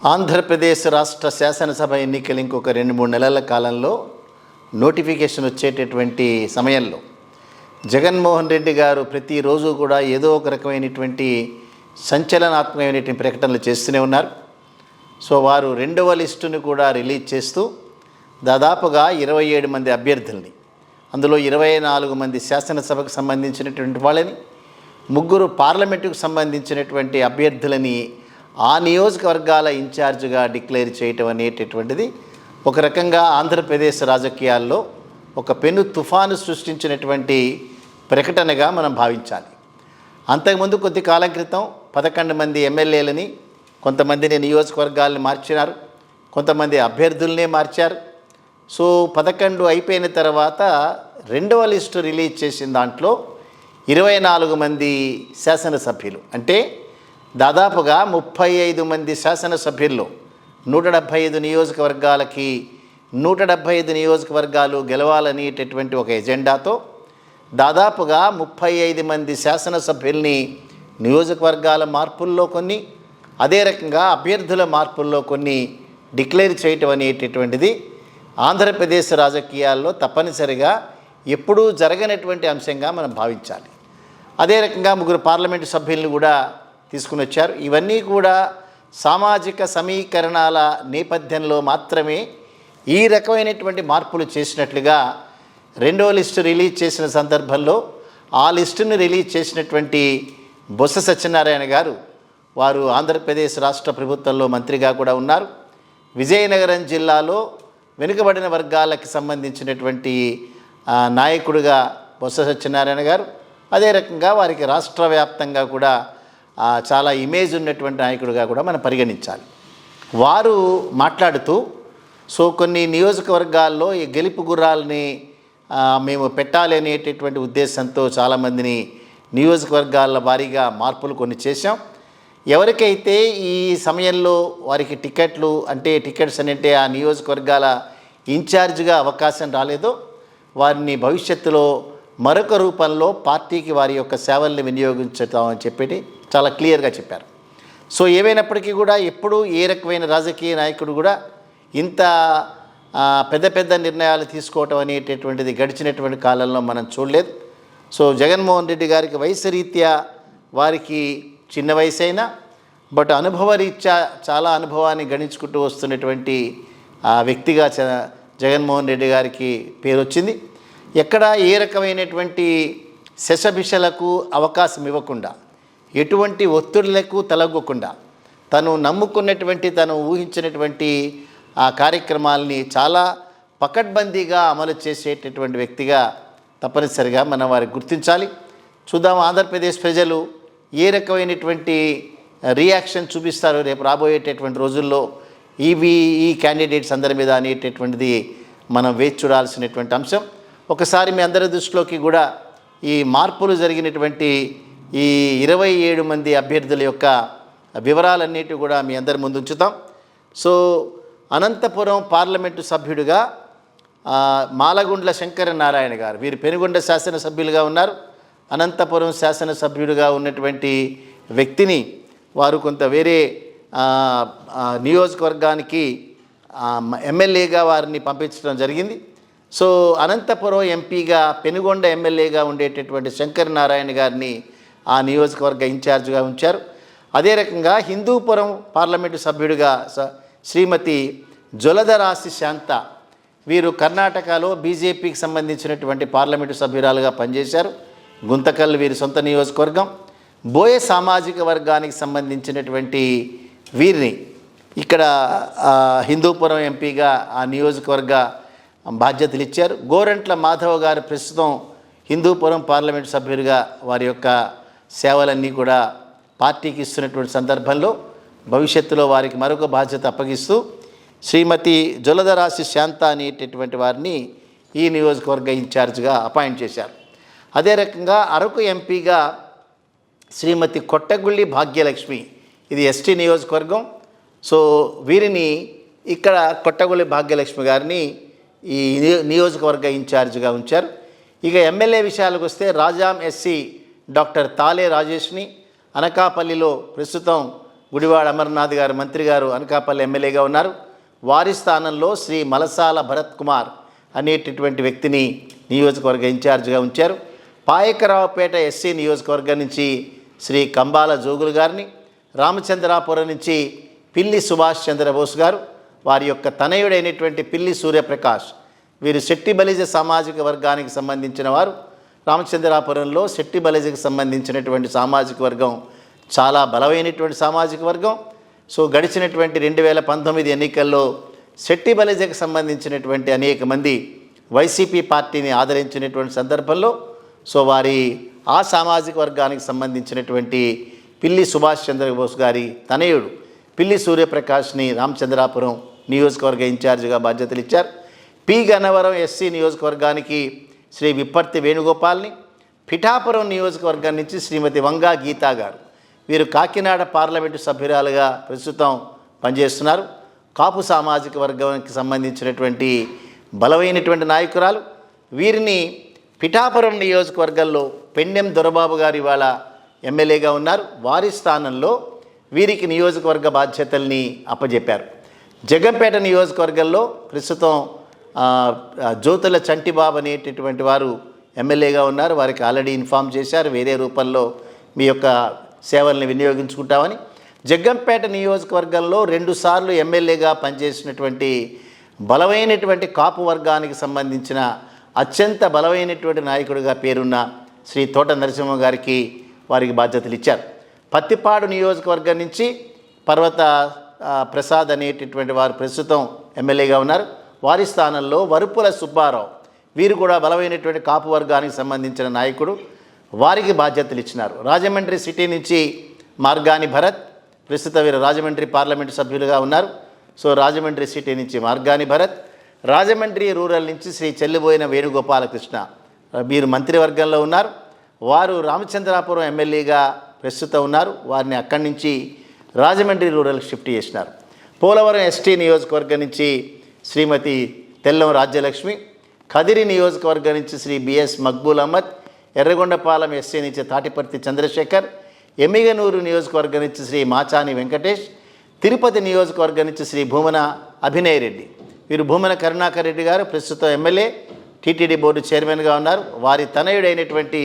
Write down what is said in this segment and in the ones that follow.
ఆంధ్రప్రదేశ్ రాష్ట్ర శాసనసభ ఎన్నికలు ఇంకొక 2-3 నెలల కాలంలో నోటిఫికేషన్ వచ్చేటటువంటి సమయంలో జగన్మోహన్ రెడ్డి గారు ప్రతిరోజు కూడా ఏదో ఒక రకమైనటువంటి సంచలనాత్మకమైనటువంటి ప్రకటనలు చేస్తూనే ఉన్నారు. సో వారు 2వ లిస్టును కూడా రిలీజ్ చేస్తూ దాదాపుగా 27 మంది అభ్యర్థుల్ని, అందులో 24 మంది శాసనసభకు సంబంధించినటువంటి వాళ్ళని, 3 పార్లమెంటుకు సంబంధించినటువంటి అభ్యర్థులని ఆ నియోజకవర్గాల ఇన్ఛార్జ్గా డిక్లేర్ చేయటం అనేటటువంటిది ఒక రకంగా ఆంధ్రప్రదేశ్ రాజకీయాల్లో ఒక పెను తుఫాను సృష్టించినటువంటి ప్రకటనగా మనం భావించాలి. అంతకుముందు కొద్ది కాలం క్రితం 11 మంది ఎమ్మెల్యేలని, కొంతమందిని నియోజకవర్గాలను మార్చినారు, కొంతమంది అభ్యర్థులనే మార్చారు. సో 11 అయిపోయిన తర్వాత 2వ లిస్టు రిలీజ్ చేసిన దాంట్లో 24 మంది శాసనసభ్యులు, అంటే దాదాపుగా 35 మంది శాసనసభ్యుల్లో 175 నియోజకవర్గాలకి 175 నియోజకవర్గాలు గెలవాలనేటటువంటి ఒక ఎజెండాతో దాదాపుగా 35 మంది శాసనసభ్యుల్ని నియోజకవర్గాల మార్పుల్లో కొన్ని, అదే రకంగా అభ్యర్థుల మార్పుల్లో కొన్ని డిక్లేర్ చేయటం అనేటటువంటిది ఆంధ్రప్రదేశ్ రాజకీయాల్లో తప్పనిసరిగా ఎప్పుడూ జరగనటువంటి అంశంగా మనం భావించాలి. అదే రకంగా 3 పార్లమెంటు సభ్యులను కూడా తీసుకుని వచ్చారు. ఇవన్నీ కూడా సామాజిక సమీకరణాల నేపథ్యంలో మాత్రమే ఈ రకమైనటువంటి మార్పులు చేసినట్లుగా 2వ లిస్టు రిలీజ్ చేసిన సందర్భంలో ఆ లిస్టును రిలీజ్ చేసినటువంటి బొత్స సత్యనారాయణ గారు, వారు ఆంధ్రప్రదేశ్ రాష్ట్ర ప్రభుత్వంలో మంత్రిగా కూడా ఉన్నారు. విజయనగరం జిల్లాలో వెనుకబడిన వర్గాలకు సంబంధించినటువంటి నాయకుడిగా బొత్స సత్యనారాయణ గారు, అదే రకంగా వారికి రాష్ట్ర వ్యాప్తంగా కూడా చాలా ఇమేజ్ ఉన్నటువంటి నాయకుడిగా కూడా మనం పరిగణించాలి. వారు మాట్లాడుతూ సో కొన్ని నియోజకవర్గాల్లో ఈ గెలుపు గుర్రాలని మేము పెట్టాలి అనేటటువంటి ఉద్దేశంతో చాలామందిని నియోజకవర్గాల వారీగా మార్పులు కొన్ని చేశాం. ఎవరికైతే ఈ సమయంలో వారికి టికెట్లు అంటే టికెట్స్ అంటే ఆ నియోజకవర్గాల ఇన్ఛార్జ్గా అవకాశం రాలేదో వారిని భవిష్యత్తులో మరొక రూపంలో పార్టీకి వారి యొక్క సేవల్ని వినియోగించుతామని చెప్పి చాలా క్లియర్గా చెప్పారు. సో ఏవైనప్పటికీ కూడా ఎప్పుడూ ఏ రకమైన రాజకీయ నాయకుడు కూడా ఇంత పెద్ద పెద్ద నిర్ణయాలు తీసుకోవటం అనేటటువంటిది గడిచినటువంటి కాలంలో మనం చూడలేదు. సో జగన్మోహన్ రెడ్డి గారికి వయసు రీత్యా వారికి చిన్న వయసు అయినా బట్ అనుభవరీత్యా చాలా అనుభవాన్ని గణించుకుంటూ వస్తున్నటువంటి వ్యక్తిగా జగన్మోహన్ రెడ్డి గారికి పేరు వచ్చింది. ఎక్కడ ఏ రకమైనటువంటి శశభిషలకు అవకాశం ఇవ్వకుండా, ఎటువంటి ఒత్తిడులకు తలగ్గకుండా తను నమ్ముకున్నటువంటి, తను ఊహించినటువంటి ఆ కార్యక్రమాలని చాలా పకడ్బందీగా అమలు చేసేటటువంటి వ్యక్తిగా తప్పనిసరిగా మనం వారికి గుర్తించాలి. చూద్దాం ఆంధ్రప్రదేశ్ ప్రజలు ఏ రకమైనటువంటి రియాక్షన్ చూపిస్తారు రేపు రాబోయేటటువంటి రోజుల్లో ఈ క్యాండిడేట్స్ అందరి మీద అనేటటువంటిది మనం వేచి చూడాల్సినటువంటి అంశం. ఒకసారి మీ అందరి దృష్టిలోకి కూడా ఈ మార్పులు జరిగినటువంటి ఈ 27 మంది అభ్యర్థుల యొక్క వివరాలన్నిటి కూడా మీ అందరి ముందు ఉంచుతాం. సో అనంతపురం పార్లమెంటు సభ్యుడిగా మాలగుండ్ల శంకర నారాయణ గారు, వీరు పెనుగొండ శాసనసభ్యులుగా ఉన్నారు. అనంతపురం శాసనసభ్యుడిగా ఉన్నటువంటి వ్యక్తిని వారు కొంత వేరే నియోజకవర్గానికి ఎమ్మెల్యేగా వారిని పంపించడం జరిగింది. సో అనంతపురం ఎంపీగా, పెనుగొండ ఎమ్మెల్యేగా ఉండేటటువంటి శంకర నారాయణ గారిని ఆ నియోజకవర్గ ఇన్ఛార్జ్గా ఉంచారు. అదే రకంగా హిందూపురం పార్లమెంటు సభ్యుడిగా శ్రీమతి జొలదరాశి శాంత, వీరు కర్ణాటకలో బీజేపీకి సంబంధించినటువంటి పార్లమెంటు సభ్యురాలుగా పనిచేశారు. గుంతకల్ వీరి సొంత నియోజకవర్గం. బోయ సామాజిక వర్గానికి సంబంధించినటువంటి వీరిని ఇక్కడ హిందూపురం ఎంపీగా ఆ నియోజకవర్గ బాధ్యతలు ఇచ్చారు. గోరంట్ల మాధవ్ గారు ప్రస్తుతం హిందూపురం పార్లమెంటు సభ్యుడిగా వారి యొక్క సేవలన్నీ కూడా పార్టీకి ఇస్తున్నటువంటి సందర్భంలో భవిష్యత్తులో వారికి మరొక బాధ్యత అప్పగిస్తూ శ్రీమతి జొలదరాశి శాంత అనేటటువంటి వారిని ఈ నియోజకవర్గ ఇన్ఛార్జ్గా అపాయింట్ చేశారు. అదే రకంగా అరకు ఎంపీగా శ్రీమతి కొట్టగుళ్ళి భాగ్యలక్ష్మి, ఇది ఎస్టీ నియోజకవర్గం. సో వీరిని ఇక్కడ కొట్టగుళ్ళి భాగ్యలక్ష్మి గారిని ఈ నియోజకవర్గ ఇన్ఛార్జ్గా ఉంచారు. ఇక ఎమ్మెల్యే విషయాలకు వస్తే రాజాం ఎస్సీ డాక్టర్ తాలే రాజేష్ని, అనకాపల్లిలో ప్రస్తుతం గుడివాడ అమర్నాథ్ గారు మంత్రి గారు అనకాపల్లి ఎమ్మెల్యేగా ఉన్నారు. వారి స్థానంలో శ్రీ మలసాల భరత్ కుమార్ అనేటటువంటి వ్యక్తిని నియోజకవర్గ ఇన్ఛార్జిగా ఉంచారు. పాయకరావుపేట ఎస్సీ నియోజకవర్గం నుంచి శ్రీ కంబాల జోగులు గారిని, రామచంద్రాపురం నుంచి పిల్లి సుభాష్ చంద్రబోస్ గారు, వారి యొక్క తనయుడైనటువంటి పిల్లి సూర్యప్రకాష్, వీరు శెట్టి బలిజ సామాజిక వర్గానికి సంబంధించిన వారు. రామచంద్రాపురంలో శెట్టి బలిజకు సంబంధించినటువంటి సామాజిక వర్గం చాలా బలమైనటువంటి సామాజిక వర్గం. సో గడిచినటువంటి 2019 ఎన్నికల్లో శెట్టి బలిజకు సంబంధించినటువంటి అనేక మంది వైసీపీ పార్టీని ఆదరించినటువంటి సందర్భంలో సో వారి ఆ సామాజిక వర్గానికి సంబంధించినటువంటి పిల్లి సుభాష్ చంద్రబోస్ గారి తనయుడు పిల్లి సూర్యప్రకాష్ని రామచంద్రాపురం నియోజకవర్గ ఇన్ఛార్జిగా బాధ్యతలు ఇచ్చారు. పి గన్నవరం ఎస్సీ నియోజకవర్గానికి శ్రీ విప్పర్తి వేణుగోపాల్ని, పిఠాపురం నియోజకవర్గం నుంచి శ్రీమతి వంగా గీతా గారు, వీరు కాకినాడ పార్లమెంటు సభ్యురాలుగా ప్రస్తుతం పనిచేస్తున్నారు. కాపు సామాజిక వర్గానికి సంబంధించినటువంటి బలమైనటువంటి నాయకురాలు. వీరిని పిఠాపురం నియోజకవర్గంలో పెండెం దొరబాబు గారు ఇవాళ ఎమ్మెల్యేగా ఉన్నారు. వారి స్థానంలో వీరికి నియోజకవర్గ బాధ్యతల్ని అప్పజెప్పారు. జగంపేట నియోజకవర్గంలో ప్రస్తుతం జ్యోతుల చంటిబాబు అనేటటువంటి వారు ఎమ్మెల్యేగా ఉన్నారు. వారికి ఆల్రెడీ ఇన్ఫామ్ చేశారు, వేరే రూపంలో మీ యొక్క సేవల్ని వినియోగించుకుంటామని. జగ్గంపేట నియోజకవర్గంలో 2 సార్లు ఎమ్మెల్యేగా పనిచేసినటువంటి బలమైనటువంటి కాపు వర్గానికి సంబంధించిన అత్యంత బలమైనటువంటి నాయకుడిగా పేరున్న శ్రీ తోట నరసింహ గారికి వారికి బాధ్యతలు ఇచ్చారు. పత్తిపాడు నియోజకవర్గం నుంచి పర్వత ప్రసాద్ అనేటటువంటి వారు ప్రస్తుతం ఎమ్మెల్యేగా ఉన్నారు. వారి స్థానంలో వరుపుల సుబ్బారావు, వీరు కూడా బలమైనటువంటి కాపు వర్గానికి సంబంధించిన నాయకుడు, వారికి బాధ్యతలు ఇచ్చినారు. రాజమండ్రి సిటీ నుంచి మార్గాని భరత్, ప్రస్తుతం వీరు రాజమండ్రి పార్లమెంటు సభ్యులుగా ఉన్నారు. సో రాజమండ్రి సిటీ నుంచి మార్గాని భరత్, రాజమండ్రి రూరల్ నుంచి శ్రీ చెల్లిబోయిన వేణుగోపాలకృష్ణ, వీరు మంత్రివర్గంలో ఉన్నారు. వారు రామచంద్రాపురం ఎమ్మెల్యేగా ప్రస్తుతం ఉన్నారు. వారిని అక్కడి నుంచి రాజమండ్రి రూరల్ షిఫ్ట్ చేసినారు. పోలవరం ఎస్టీ నియోజకవర్గం నుంచి శ్రీమతి తెల్లం రాజ్యలక్ష్మి, కదిరి నియోజకవర్గం నుంచి శ్రీ బిఎస్ మక్బూల్ అహ్మద్, ఎర్రగొండపాలెం ఎస్సీ నుంచి తాటిపర్తి చంద్రశేఖర్, ఎమ్మిగనూరు నియోజకవర్గం నుంచి శ్రీ మాచాని వెంకటేష్, తిరుపతి నియోజకవర్గం నుంచి శ్రీ భూమన అభినయ్ రెడ్డి, వీరు భూమన కరుణాకర్ రెడ్డి గారు ప్రస్తుతం ఎమ్మెల్యే, టీటీడీ బోర్డు చైర్మన్గా ఉన్నారు. వారి తనయుడైనటువంటి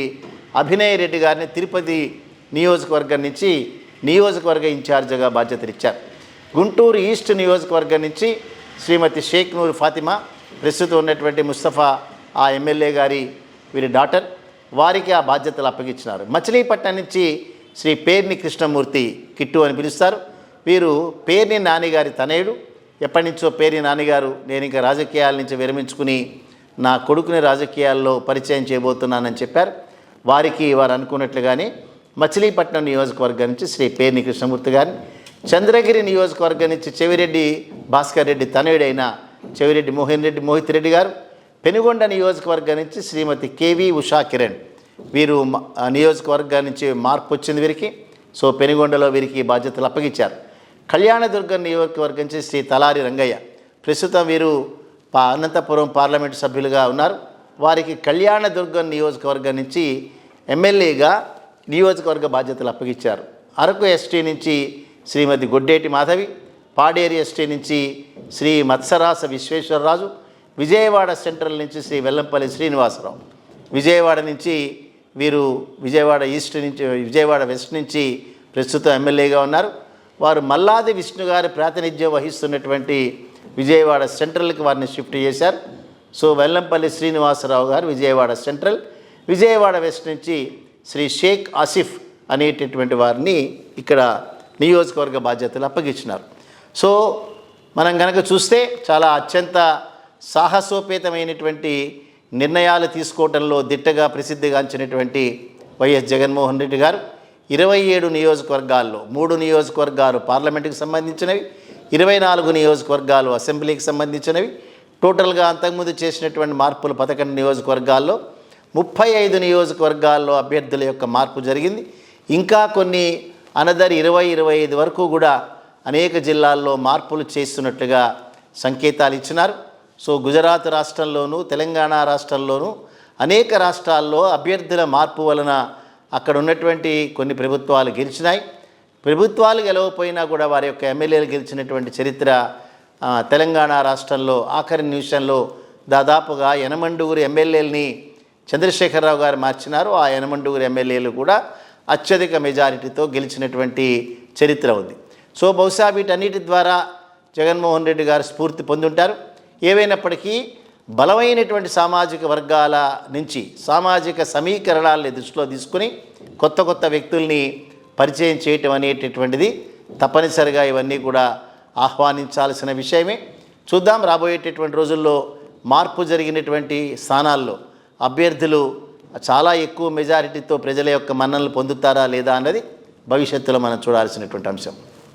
అభినయ్ రెడ్డి గారిని తిరుపతి నియోజకవర్గం నుంచి నియోజకవర్గ ఇన్ఛార్జిగా బాధ్యతలు ఇచ్చారు. గుంటూరు ఈస్ట్ నియోజకవర్గం నుంచి శ్రీమతి షేక్ నూర్ ఫాతిమా, ప్రస్తుతం ఉన్నటువంటి ముస్తఫా ఆ ఎమ్మెల్యే గారి వీరి డాటర్, వారికి ఆ బాధ్యతలు అప్పగించినారు. మచిలీపట్నం నుంచి శ్రీ పేర్ని కృష్ణమూర్తి, కిట్టు అని పిలుస్తారు, వీరు పేర్ని నానిగారి తనయుడు. ఎప్పటి నుంచో పేర్ని నానిగారు నేను ఇంకా రాజకీయాల నుంచి విరమించుకుని నా కొడుకుని రాజకీయాల్లో పరిచయం చేయబోతున్నానని చెప్పారు. వారికి వారు అనుకున్నట్లుగానే మచిలీపట్నం నియోజకవర్గం నుంచి శ్రీ పేర్ని కృష్ణమూర్తి గారిని, చంద్రగిరి నియోజకవర్గం నుంచి చెవిరెడ్డి భాస్కర్ రెడ్డి తనయుడైన చెవిరెడ్డి మోహిత్ రెడ్డి గారు, పెనుగొండ నియోజకవర్గం నుంచి శ్రీమతి కేవి ఉషా కిరణ్, వీరు నియోజకవర్గం నుంచి మార్పు వచ్చింది వీరికి. సో పెనుగొండలో వీరికి బాధ్యతలు అప్పగించారు. కళ్యాణదుర్గం నియోజకవర్గం నుంచి శ్రీ తలారి రంగయ్య, ప్రస్తుతం వీరు అనంతపురం పార్లమెంటు సభ్యులుగా ఉన్నారు. వారికి కళ్యాణదుర్గం నియోజకవర్గం నుంచి ఎమ్మెల్యేగా నియోజకవర్గ బాధ్యతలు అప్పగించారు. అరకు ఎస్టీ నుంచి శ్రీమతి గొడ్డేటి మాధవి, పాడేరు ఎస్టీ నుంచి శ్రీ మత్సరాస విశ్వేశ్వరరాజు, విజయవాడ సెంట్రల్ నుంచి శ్రీ వెల్లంపల్లి శ్రీనివాసరావు, విజయవాడ నుంచి వీరు విజయవాడ ఈస్ట్ నుంచి విజయవాడ వెస్ట్ నుంచి ప్రస్తుతం ఎమ్మెల్యేగా ఉన్నారు. వారు మల్లాది విష్ణు గారి ప్రాతినిధ్యం వహిస్తున్నటువంటి విజయవాడ సెంట్రల్కి వారిని షిఫ్ట్ చేశారు. సో వెల్లంపల్లి శ్రీనివాసరావు గారు విజయవాడ సెంట్రల్, విజయవాడ వెస్ట్ నుంచి శ్రీ షేక్ ఆసిఫ్ అనేటటువంటి వారిని ఇక్కడ నియోజకవర్గ బాధ్యతలు అప్పగించినారు. సో మనం కనుక చూస్తే చాలా అత్యంత సాహసోపేతమైనటువంటి నిర్ణయాలు తీసుకోవడంలో దిట్టగా ప్రసిద్ధిగాంచినటువంటి వైఎస్ జగన్మోహన్ రెడ్డి గారు 27 నియోజకవర్గాల్లో 3 నియోజకవర్గాలు పార్లమెంటుకి సంబంధించినవి, 24 నియోజకవర్గాలు అసెంబ్లీకి సంబంధించినవి, టోటల్గా అంతకుముందు చేసినటువంటి మార్పులు 11 నియోజకవర్గాల్లో 35 నియోజకవర్గాల్లో అభ్యర్థుల యొక్క మార్పు జరిగింది. ఇంకా కొన్ని అనదర్ 20-25 వరకు కూడా అనేక జిల్లాల్లో మార్పులు చేస్తున్నట్లుగా సంకేతాలు ఇచ్చినారు. సో గుజరాత్ రాష్ట్రంలోనూ తెలంగాణ రాష్ట్రంలోనూ అనేక రాష్ట్రాల్లో అభ్యర్థుల మార్పు వలన అక్కడ ఉన్నటువంటి కొన్ని ప్రభుత్వాలు గెలిచినాయి. ప్రభుత్వాలు గెలవకపోయినా కూడా వారి యొక్క ఎమ్మెల్యేలు గెలిచినటువంటి చరిత్ర తెలంగాణ రాష్ట్రంలో ఆఖరి నిమిషంలో దాదాపుగా 8 ఎమ్మెల్యేలని చంద్రశేఖరరావు గారు మార్చినారు. ఆ 8 ఎమ్మెల్యేలు కూడా అత్యధిక మెజారిటీతో గెలిచినటువంటి చరిత్ర ఉంది. సో బహుశా వీటన్నిటి ద్వారా జగన్మోహన్ రెడ్డి గారు స్ఫూర్తి పొందుంటారు. ఏవైనప్పటికీ బలమైనటువంటి సామాజిక వర్గాల నుంచి సామాజిక సమీకరణాలని దృష్టిలో తీసుకుని కొత్త వ్యక్తుల్ని పరిచయం చేయటం అనేటటువంటిది తప్పనిసరిగా ఇవన్నీ కూడా ఆహ్వానించాల్సిన విషయమే. చూద్దాం రాబోయేటటువంటి రోజుల్లో మార్పు జరిగినటువంటి స్థానాల్లో అభ్యర్థులు చాలా ఎక్కువ మెజారిటీతో ప్రజల యొక్క మన్ననలు పొందుతారా లేదా అన్నది భవిష్యత్తులో మనం చూడాల్సినటువంటి అంశం.